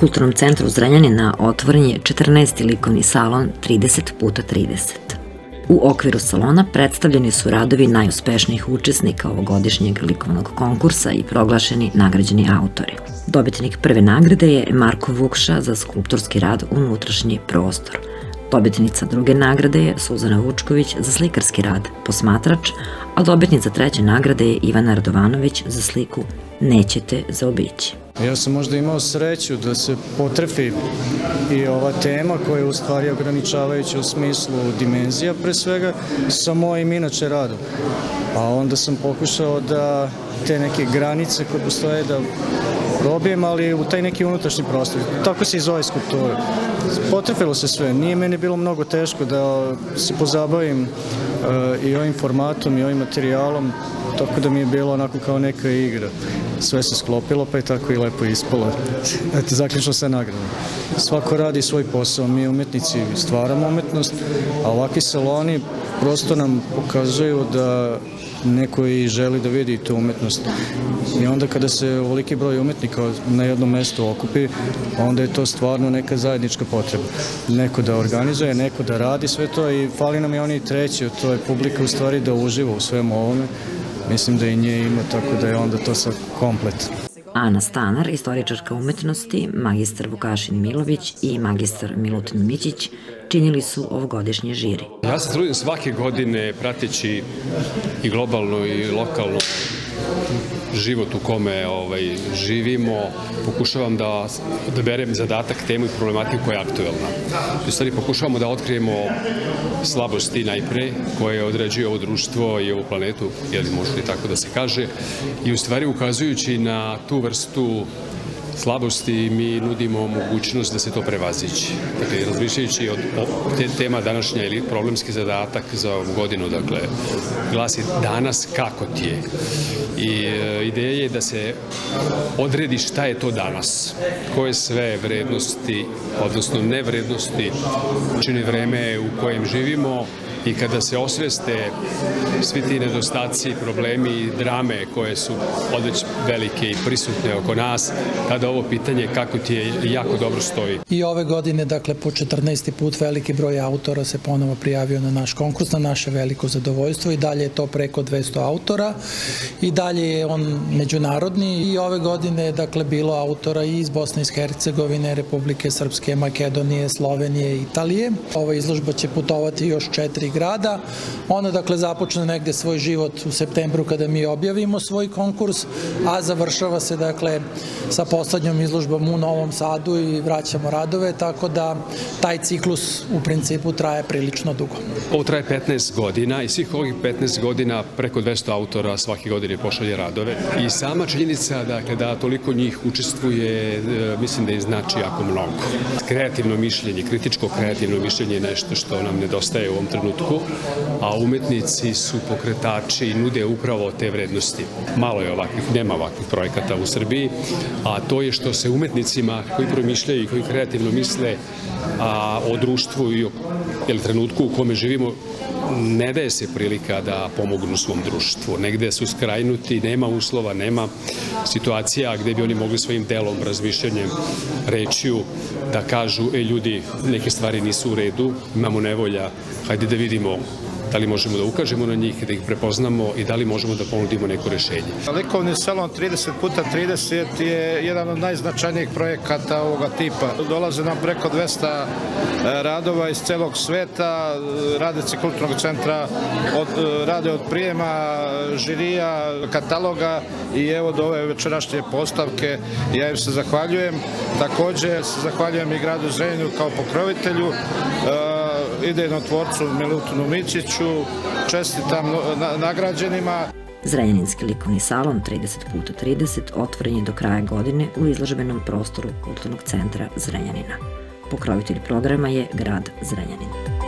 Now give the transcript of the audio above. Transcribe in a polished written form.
Kulturnom centru Zrenjanina otvoren je 14. likovni salon 30x30. U okviru salona predstavljeni su radovi najuspešnijih učesnika ovogodišnjeg likovnog konkursa i proglašeni nagrađeni autori. Dobitnik prve nagrade je Marko Vukša za skulpturski rad Unutrašnji prostor. Dobitnica druge nagrade je Suzana Vučković za slikarski rad Posmatrač, a dobitnica treće nagrade je Ivana Radovanović za sliku Nećete zaobići. Ja sam možda imao sreću da se potrefi i ova tema koja je u stvari ograničavajuća u smislu dimenzija pre svega sa mojim inače radom. A onda sam pokušao da te neke granice koje postoje da probijem, ali u taj neki unutrašnji prostor. Tako se i zove skulptura. Potrefilo se sve. Nije meni bilo mnogo teško da se pozabavim i ovim formatom i ovim materijalom, tako da mi je bilo onako kao neka igra. Sve se sklopilo, pa je tako i lepo ispalo. Eto, zaključno sa nagradom. Svako radi svoj posao. Mi umetnici stvaramo umetnost, a ovakvi saloni prosto nam pokazuju da neko i želi da vidi tu umetnost. I onda kada se ovoliki broj umetnika na jednom mestu okupi, onda je to stvarno neka zajednička potreba. Neko da organizuje, neko da radi sve to i fali nam i oni treći, to je publika u stvari da uživa u svemu ovome. Mislim da i nje ima, tako da je onda to sad komplet. Ana Stanar, istoričarka umetnosti, magistar Vukašin Milović i magistar Milutin Mićić činili su ovogodišnje žiri. Ja se trudim svake godine prateći i globalno i lokalno život u kome živimo, pokušavam da berem zadatak, temu i problematiku koja je aktuelna. U stvari pokušavamo da otkrijemo slabosti najpre koje određuje ovo društvo i ovu planetu, jeli može li tako da se kaže, i u stvari ukazujući na tu vrstu slabosti mi nudimo mogućnost da se to prevaziđe. Dakle, razmišljajući od tema današnja ili problemski zadatak za ovu godinu, dakle, glasi danas kako ti je. I ideja je da se odredi šta je to danas, koje sve vrednosti, odnosno nevrednosti čini vreme u kojem živimo, i kada se osveste svi ti nedostaci, problemi i drame koje su odveć velike i prisutne oko nas, tada ovo pitanje kako ti je jako dobro stoji. I ove godine, dakle, po 14. put veliki broj autora se ponovo prijavio na naš konkurs, na naše veliko zadovoljstvo, i dalje je to preko 200 autora i dalje je on međunarodni, i ove godine je, dakle, bilo autora i iz Bosne i Hercegovine, Republike Srpske, Makedonije, Slovenije i Italije. Ova izložba će putovati još 4 grada. Ona, dakle, započne negde svoj život u septembru kada mi objavimo svoj konkurs, a završava se, dakle, sa poslednjom izložbom u Novom Sadu i vraćamo radove, tako da taj ciklus u principu traje prilično dugo. Ovo traje 15 godina i svih ovih 15 godina preko 200 autora svake godine pošalje radove i sama činjenica, dakle, da toliko njih učestvuje, mislim da je znači jako mnogo. Kreativno mišljenje, kritičko kreativno mišljenje je nešto što nam nedostaje u ovom trenutku, a umetnici su pokretači i nude upravo te vrednosti. Malo je ovakvih, nema ovakvih projekata u Srbiji, a to je što se umetnicima koji promišljaju i koji kreativno misle o društvu i o trenutku u kome živimo, ne daje se prilika da pomognu svom društvu. Negde su skrajnuti, nema uslova, nema situacija gde bi oni mogli svojim delom, razmišljanjem, rečju da kažu, ljudi, neke stvari nisu u redu, imamo nevolja, hajde da vidimo da li možemo da ukažemo na njih, da ih prepoznamo i da li možemo da ponudimo neko rešenje. Likovni salon 30x30 je jedan od najznačajnijih projekata ovoga tipa. Dolaze nam preko 200 radova iz celog sveta, radnici kulturnog centra rade od prijema, žirija, kataloga i evo do ove večerašnje postavke. Ja im se zahvaljujem. Takođe se zahvaljujem i gradu Zrenjaninu kao pokrovitelju, idejnom tvorcu Milutinu Mićiću, čestitam nagrađenima. Zrenjaninski likovni salon 30x30 otvoren je do kraja godine u izložbenom prostoru Kulturnog centra Zrenjanina. Pokrovitelj programa je grad Zrenjanin.